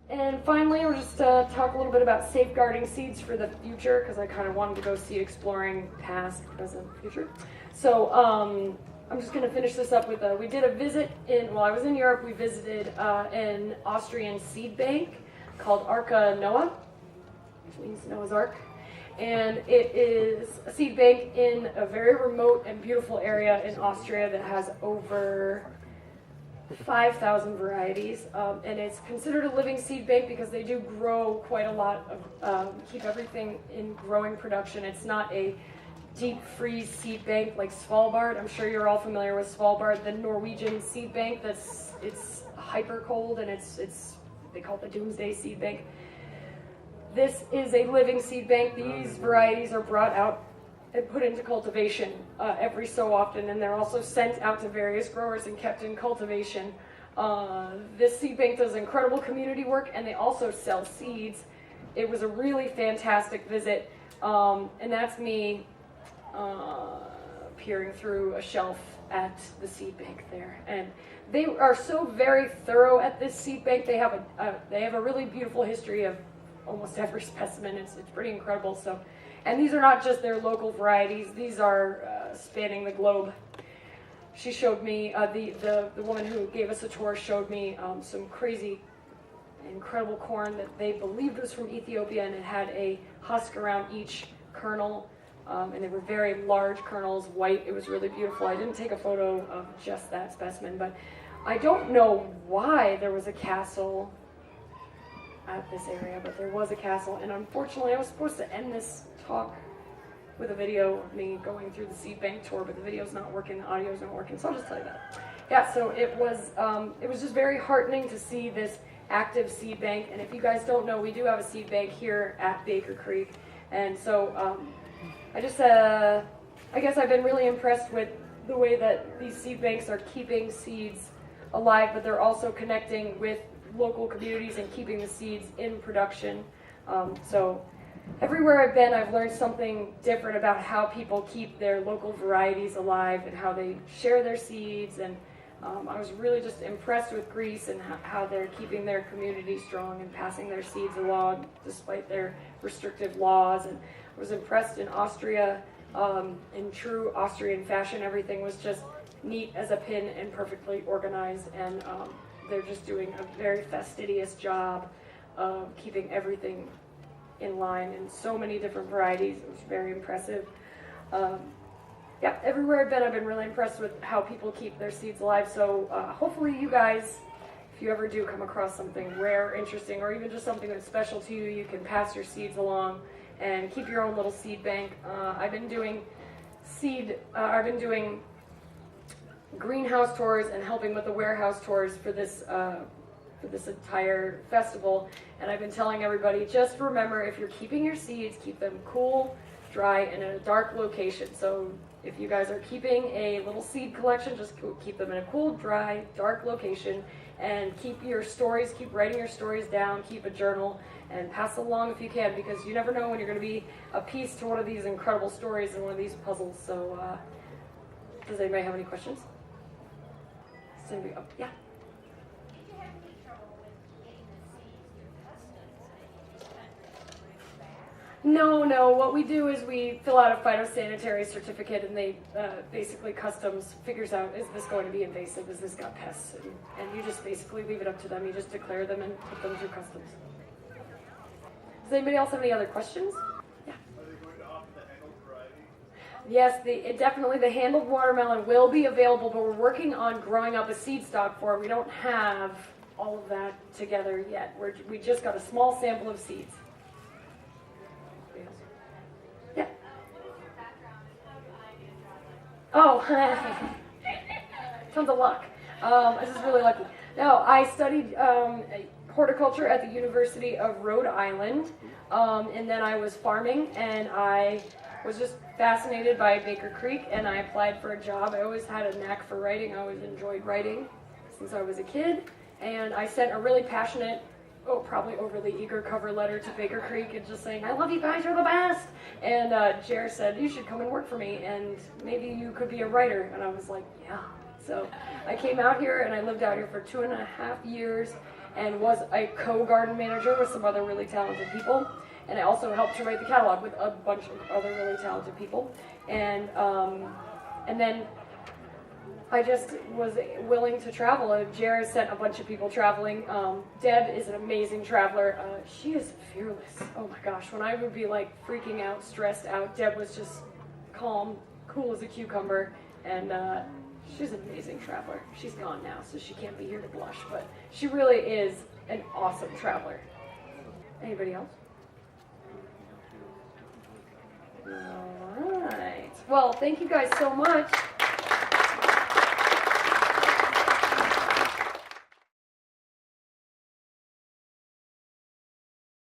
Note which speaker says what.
Speaker 1: And finally, we'll just talk a little bit about safeguarding seeds for the future, because I kind of wanted to go seed exploring past, present, future. So I'm just going to finish this up with, we did a visit while I was in Europe, we visited an Austrian seed bank called Arca Noah, which means Noah's Ark. And it is a seed bank in a very remote and beautiful area in Austria that has over 5,000 varieties. And it's considered a living seed bank because they do grow quite a lot of, keep everything in growing production. It's not a deep freeze seed bank like Svalbard. I'm sure you're all familiar with Svalbard, the Norwegian seed bank. It's hyper cold, and they call it the Doomsday Seed Bank. This is a living seed bank. These varieties are brought out and put into cultivation every so often, and they're also sent out to various growers and kept in cultivation. This seed bank does incredible community work, and they also sell seeds. It was a really fantastic visit, and that's me peering through a shelf at the seed bank there. And they are so very thorough at this seed bank. They have a really beautiful history of almost every specimen. It's pretty incredible. So, and these are not just their local varieties. These are spanning the globe. She showed me, the woman who gave us a tour showed me some crazy, incredible corn that they believed was from Ethiopia, and it had a husk around each kernel. And they were very large kernels, white. It was really beautiful. I didn't take a photo of just that specimen, but I don't know why there was a castle at this area, but there was a castle. And unfortunately, I was supposed to end this talk with a video of me going through the seed bank tour, but the video's not working, the audio's not working, so I'll just tell you that. Yeah, so it was just very heartening to see this active seed bank. And if you guys don't know, we do have a seed bank here at Baker Creek. And so I guess I've been really impressed with the way that these seed banks are keeping seeds alive, but they're also connecting with local communities and keeping the seeds in production. So everywhere I've been, I've learned something different about how people keep their local varieties alive and how they share their seeds. And I was really just impressed with Greece and how they're keeping their community strong and passing their seeds along despite their restrictive laws. And I was impressed in Austria, in true Austrian fashion. Everything was just neat as a pin and perfectly organized, and they're just doing a very fastidious job of keeping everything in line in so many different varieties. It was very impressive. Yeah, everywhere I've been really impressed with how people keep their seeds alive. So hopefully you guys, if you ever do come across something rare, interesting, or even just something that's special to you, you can pass your seeds along and keep your own little seed bank. I've been doing greenhouse tours and helping with the warehouse tours for this entire festival. And I've been telling everybody, just remember, if you're keeping your seeds, keep them cool, dry, and in a dark location. So if you guys are keeping a little seed collection, just keep them in a cool, dry, dark location, and keep your stories, keep writing your stories down, keep a journal, and pass it along if you can, because you never know when you're going to be a piece to one of these incredible stories and one of these puzzles. So does anybody have any questions? Does anybody, oh, yeah? No. What we do is we fill out a phytosanitary certificate, and they basically customs figures out, is this going to be invasive? Is this got pests? And you just basically leave it up to them. You just declare them and put them through customs. Does anybody else have any other questions? Yeah.
Speaker 2: Are they going to offer the handled variety?
Speaker 1: Yes, definitely the handled watermelon will be available, but we're working on growing up a seed stock for it. We don't have all of that together yet. We just got a small sample of seeds. Yeah. Oh, tons of luck. I was just really lucky. No, I studied horticulture at the University of Rhode Island, and then I was farming, and I was just fascinated by Baker Creek, and I applied for a job. I always had a knack for writing. I always enjoyed writing since I was a kid, and I sent a really passionate, probably overly eager cover letter to Baker Creek and just saying, I love you guys, you're the best. And Jer said, you should come and work for me, and maybe you could be a writer. And I was like, yeah. So I came out here, and I lived out here for 2.5 years, and was a co-garden manager with some other really talented people. And I also helped to write the catalog with a bunch of other really talented people. And then I just was willing to travel. Jared sent a bunch of people traveling. Deb is an amazing traveler. She is fearless. Oh my gosh, when I would be like freaking out, stressed out, Deb was just calm, cool as a cucumber, and she's an amazing traveler. She's gone now, so she can't be here to blush, but she really is an awesome traveler. Anybody else? All right. Well, thank you guys so much.